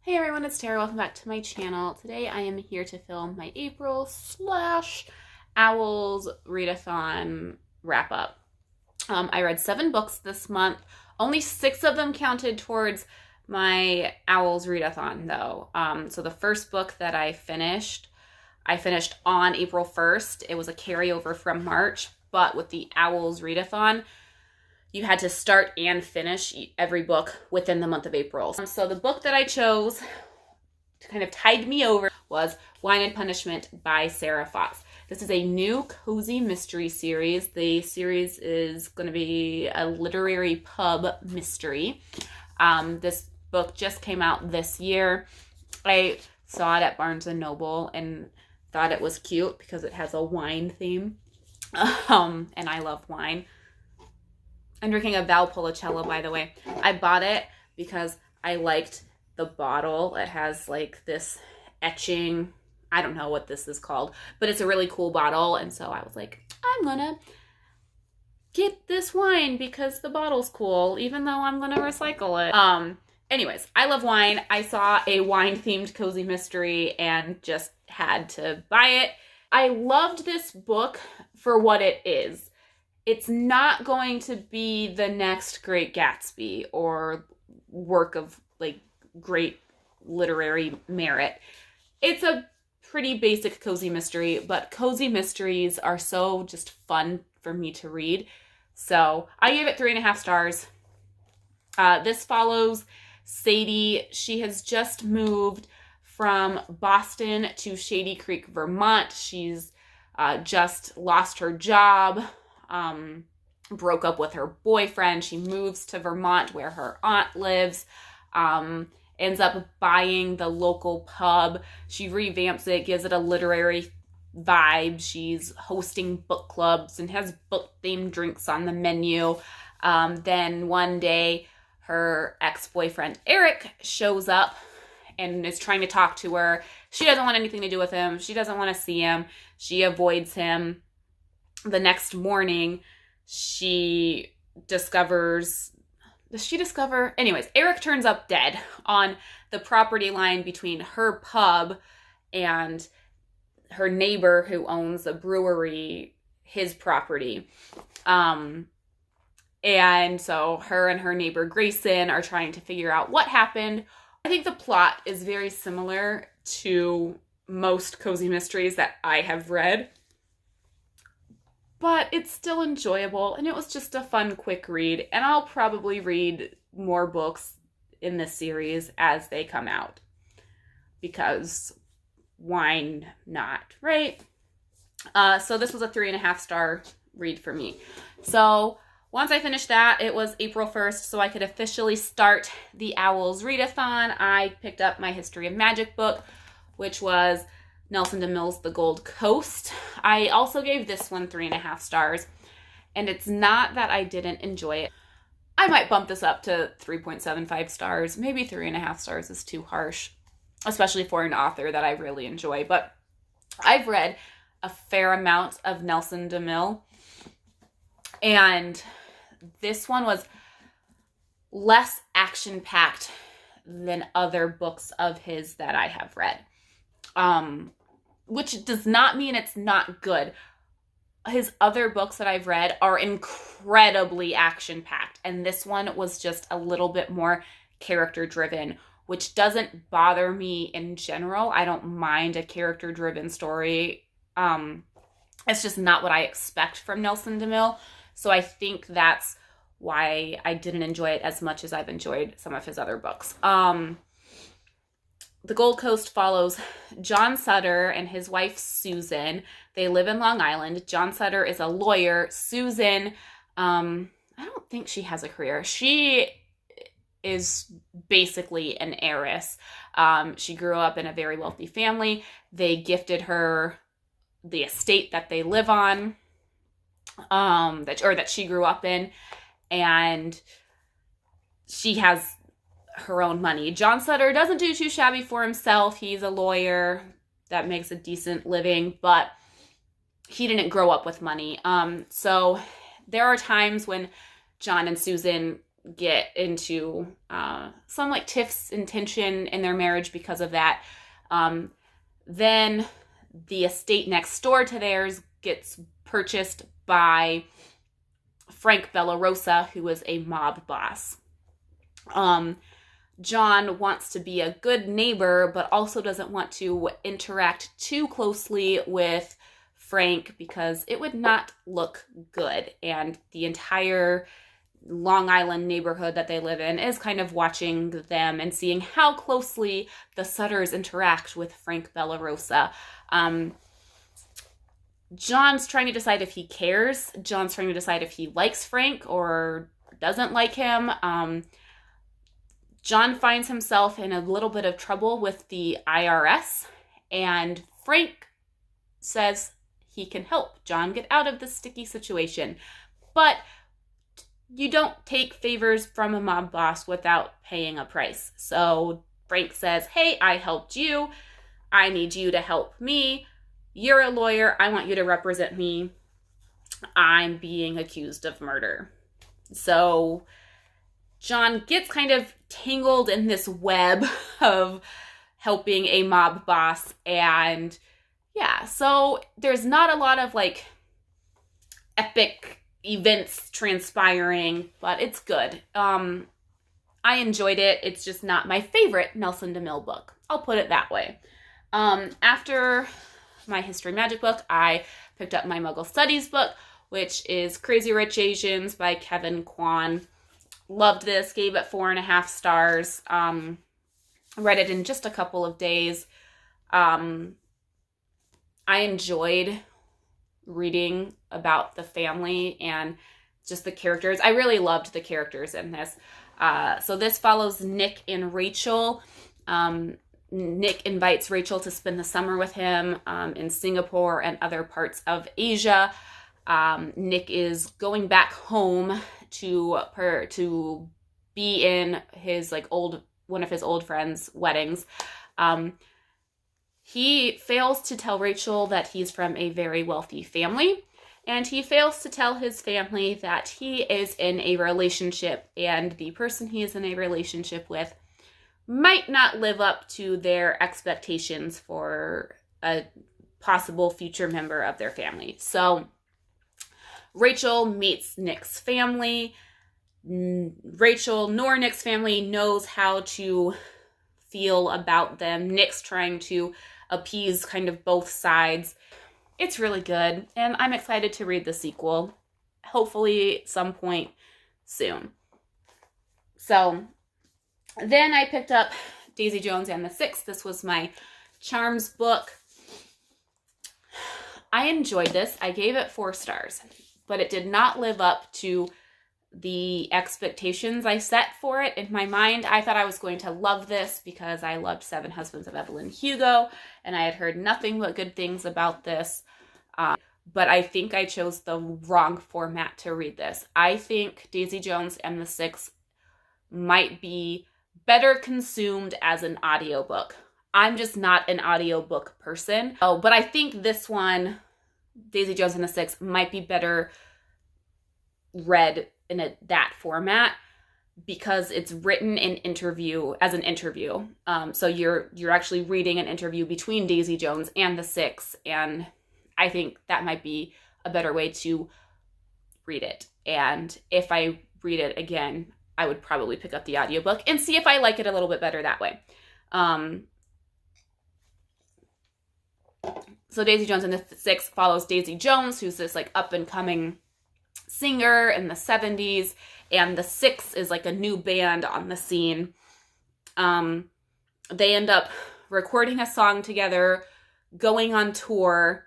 Hey everyone, it's Tara. Welcome back to my channel. Today I am here to film my April/Owls Readathon wrap up. I read 7 books this month. Only 6 of them counted towards my Owls Readathon though. So the first book that I finished on April 1st. It was a carryover from March, but with the Owls Readathon, you had to start and finish every book within the month of April. So the book that I chose to kind of tide me over was Wine and Punishment by Sarah Fox. This is a new cozy mystery series. The series is going to be a literary pub mystery. This book just came out this year. I saw it at Barnes & Noble and thought it was cute because it has a wine theme. And I love wine. I'm drinking a Valpolicella, by the way. I bought it because I liked the bottle. It has like this etching. I don't know what this is called, but it's a really cool bottle. And so I was like, I'm gonna get this wine because the bottle's cool, even though I'm gonna recycle it. Anyways, I love wine. I saw a wine-themed cozy mystery and just had to buy it. I loved this book for what it is. It's not going to be the next Great Gatsby or work of like great literary merit. It's a pretty basic cozy mystery, but cozy mysteries are so just fun for me to read. So I gave it 3.5 stars. This follows Sadie. She has just moved from Boston to Shady Creek, Vermont. She's just lost her job. Broke up with her boyfriend. She moves to Vermont where her aunt lives, ends up buying the local pub. She revamps it, gives it a literary vibe. She's hosting book clubs and has book-themed drinks on the menu. Then one day, her ex-boyfriend Eric shows up and is trying to talk to her. She doesn't want anything to do with him. She doesn't want to see him. She avoids him. The next morning, she discovers... Does she discover? Anyways, Eric turns up dead on the property line between her pub and her neighbor who owns a brewery, his property. And so her and her neighbor Grayson are trying to figure out what happened. I think the plot is very similar to most cozy mysteries that I have read. But it's still enjoyable, and it was just a fun, quick read. And I'll probably read more books in this series as they come out. Because why not, right? So this was a 3.5 star read for me. So once I finished that, it was April 1st, so I could officially start the Owls Readathon. I picked up my History of Magic book, which was Nelson DeMille's The Gold Coast. I also gave this one 3.5 stars, and it's not that I didn't enjoy it. I might bump this up to 3.75 stars. Maybe 3.5 stars is too harsh, especially for an author that I really enjoy. But I've read a fair amount of Nelson DeMille, and this one was less action-packed than other books of his that I have read. Which does not mean it's not good. His other books that I've read are incredibly action-packed, and this one was just a little bit more character-driven, which doesn't bother me in general. I don't mind a character-driven story. It's just not what I expect from Nelson DeMille, so I think that's why I didn't enjoy it as much as I've enjoyed some of his other books. The Gold Coast follows John Sutter and his wife Susan. They live in Long Island. John Sutter is a lawyer. Susan, I don't think she has a career. She is basically an heiress. She grew up in a very wealthy family. They gifted her the estate that they live on, that she grew up in, and she has her own money. John Sutter doesn't do too shabby for himself. He's a lawyer that makes a decent living, but he didn't grow up with money. So there are times when John and Susan get into some like tiffs and tension in their marriage because of that. Then the estate next door to theirs gets purchased by Frank Bellarosa, who is a mob boss. John wants to be a good neighbor, but also doesn't want to interact too closely with Frank because it would not look good. And the entire Long Island neighborhood that they live in is kind of watching them and seeing how closely the Sutters interact with Frank Bellarosa. John's trying to decide if he cares. John's trying to decide if he likes Frank or doesn't like him. John finds himself in a little bit of trouble with the IRS, and Frank says he can help John get out of this sticky situation. But you don't take favors from a mob boss without paying a price. So Frank says, hey, I helped you. I need you to help me. You're a lawyer. I want you to represent me. I'm being accused of murder. So John gets kind of tangled in this web of helping a mob boss. And yeah, so there's not a lot of like epic events transpiring, but it's good. I enjoyed it. It's just not my favorite Nelson DeMille book. I'll put it that way. After my History Magic book, I picked up my Muggle Studies book, which is Crazy Rich Asians by Kevin Kwan. Loved this, gave it 4.5 stars. Read it in just a couple of days. I enjoyed reading about the family and just the characters. I really loved the characters in this. So this follows Nick and Rachel. Nick invites Rachel to spend the summer with him in Singapore and other parts of Asia. Nick is going back home to be in his one of his old friends' weddings. He fails to tell Rachel that he's from a very wealthy family, and he fails to tell his family that he is in a relationship, and the person he is in a relationship with might not live up to their expectations for a possible future member of their family. So Rachel meets Nick's family. Rachel nor Nick's family knows how to feel about them. Nick's trying to appease kind of both sides. It's really good, and I'm excited to read the sequel, hopefully some point soon. So then I picked up Daisy Jones and the Six. This was my Charms book. I enjoyed this. I gave it 4 stars, but it did not live up to the expectations I set for it. In my mind, I thought I was going to love this because I loved Seven Husbands of Evelyn Hugo, and I had heard nothing but good things about this. But I think I chose the wrong format to read this. I think Daisy Jones and the Six might be better consumed as an audiobook. I'm just not an audiobook person. But I think this one, Daisy Jones and the Six, might be better read in that format because it's written in as an interview. So you're actually reading an interview between Daisy Jones and the Six, and I think that might be a better way to read it. And if I read it again, I would probably pick up the audiobook and see if I like it a little bit better that way. So Daisy Jones and the Six follows Daisy Jones, who's this like up and coming singer in the 70s, and the Six is like a new band on the scene. They end up recording a song together, going on tour,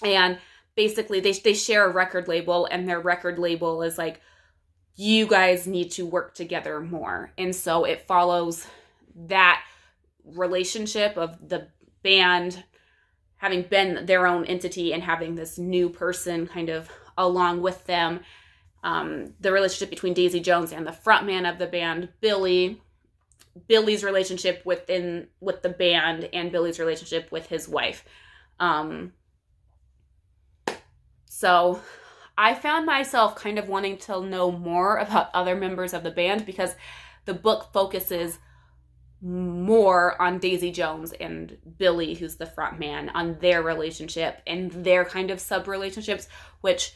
and basically they share a record label, and their record label is like, you guys need to work together more. And so it follows that relationship of the band having been their own entity and having this new person kind of along with them. The relationship between Daisy Jones and the frontman of the band, Billy. Billy's relationship with the band, and Billy's relationship with his wife. So I found myself kind of wanting to know more about other members of the band because the book focuses more on Daisy Jones and Billy, who's the front man, on their relationship and their kind of sub-relationships, which,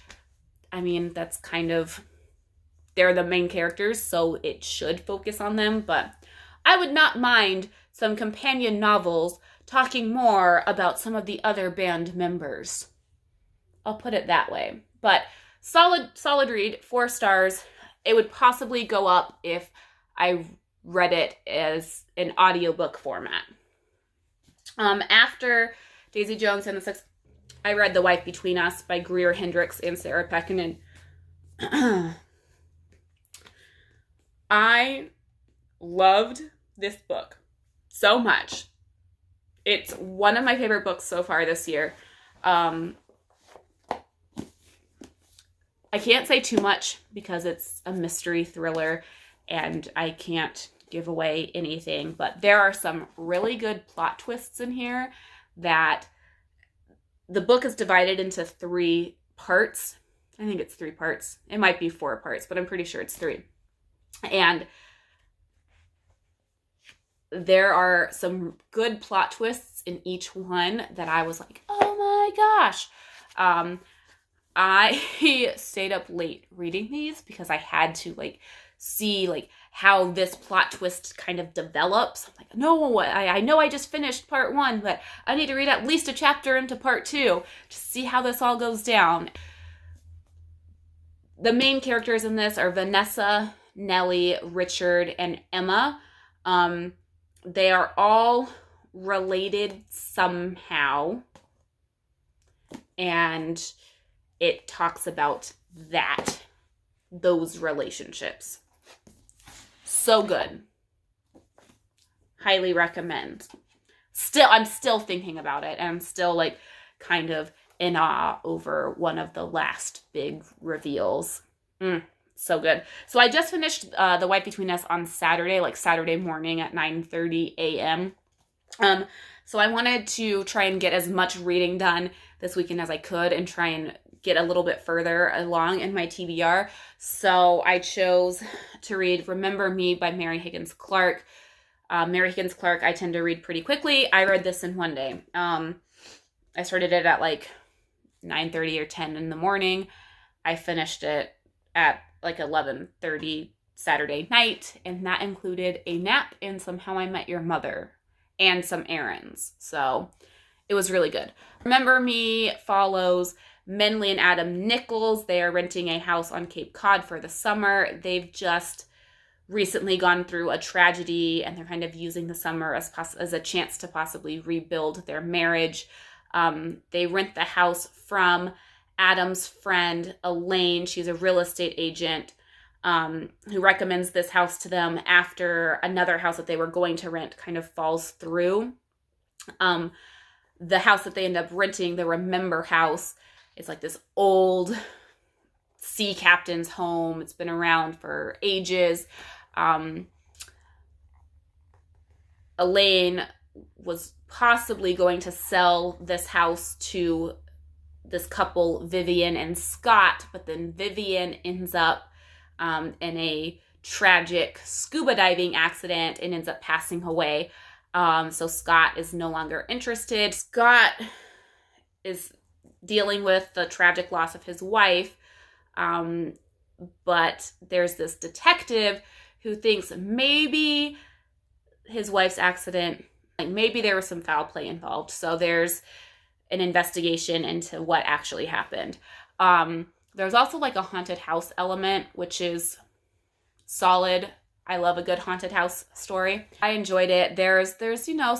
I mean, that's kind of, they're the main characters, so it should focus on them, but I would not mind some companion novels talking more about some of the other band members. I'll put it that way. But solid read, 4 stars. It would possibly go up if I read it as an audiobook format. After Daisy Jones and the Six, I read The Wife Between Us by Greer, Hendricks, and Sarah Pekkanen. I loved this book so much. It's one of my favorite books so far this year. I can't say too much because it's a mystery thriller and I can't give away anything, but there are some really good plot twists in here that the book is divided into 3 parts. I think it's 3 parts. It might be 4 parts, but I'm pretty sure it's 3. And there are some good plot twists in each one that I was like, oh my gosh. I stayed up late reading these because I had to see how this plot twist kind of develops. I'm like, no, I know I just finished part 1, but I need to read at least a chapter into part 2 to see how this all goes down. The main characters in this are Vanessa, Nellie, Richard, and Emma. They are all related somehow, and it talks about those relationships. So good. Highly recommend. I'm still thinking about it, and I'm still kind of in awe over one of the last big reveals. So good. So I just finished The Wife Between Us on Saturday, Saturday morning at 9:30 a.m. So I wanted to try and get as much reading done this weekend as I could and try and get a little bit further along in my TBR. So I chose to read Remember Me by Mary Higgins Clark. Mary Higgins Clark, I tend to read pretty quickly. I read this in one day. I started it at 9:30 or 10 in the morning. I finished it at 11:30 Saturday night, and that included a nap and some How I Met Your Mother and some errands. So it was really good. Remember Me follows Menley and Adam Nichols. They are renting a house on Cape Cod for the summer. They've just recently gone through a tragedy, and they're kind of using the summer as a chance to possibly rebuild their marriage. They rent the house from Adam's friend, Elaine. She's a real estate agent who recommends this house to them after another house that they were going to rent kind of falls through. The house that they end up renting, the Remember house, is this old sea captain's home. It's been around for ages. Elaine was possibly going to sell this house to this couple, Vivian and Scott, but then Vivian ends up in a tragic scuba diving accident and ends up passing away. So Scott is no longer interested. Scott is dealing with the tragic loss of his wife, but there's this detective who thinks maybe his wife's accident, maybe there was some foul play involved. So there's an investigation into what actually happened. There's also a haunted house element, which is solid. I love a good haunted house story. I enjoyed it. There's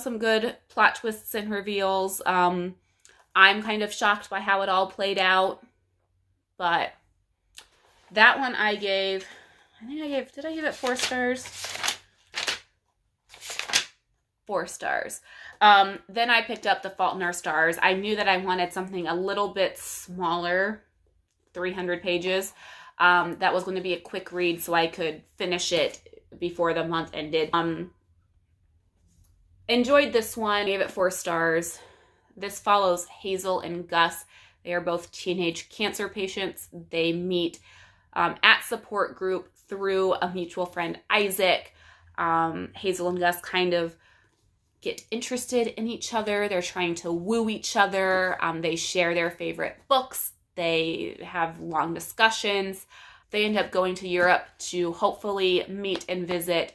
some good plot twists and reveals. I'm kind of shocked by how it all played out, but that one did I give it 4 stars? 4 stars. Then I picked up The Fault in Our Stars. I knew that I wanted something a little bit smaller, 300 pages. That was going to be a quick read so I could finish it before the month ended. Enjoyed this one, gave it 4 stars. This follows Hazel and Gus. They are both teenage cancer patients. They meet at support group through a mutual friend, Isaac. Hazel and Gus kind of get interested in each other. They're trying to woo each other. They share their favorite books. They have long discussions. They end up going to Europe to hopefully meet and visit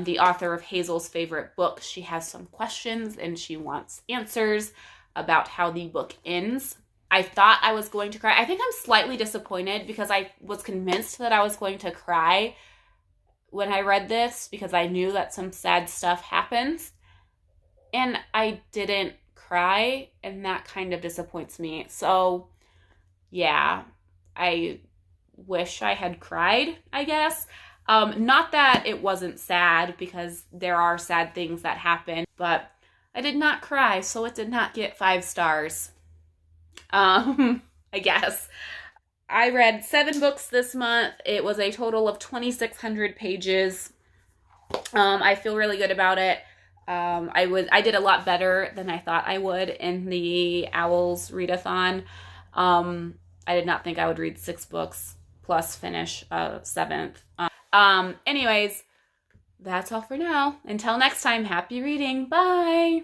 the author of Hazel's favorite book. She has some questions and she wants answers about how the book ends. I thought I was going to cry. I think I'm slightly disappointed because I was convinced that I was going to cry when I read this because I knew that some sad stuff happens. And I didn't cry, and that kind of disappoints me. So, yeah, I wish I had cried, I guess. Not that it wasn't sad, because there are sad things that happen, but I did not cry, so it did not get 5 stars. I guess. I read 7 books this month. It was a total of 2,600 pages. I feel really good about it. I did a lot better than I thought I would in the O.W.L's Readathon. I did not think I would read 6 books plus finish 7th. Anyways, that's all for now. Until next time, happy reading. Bye!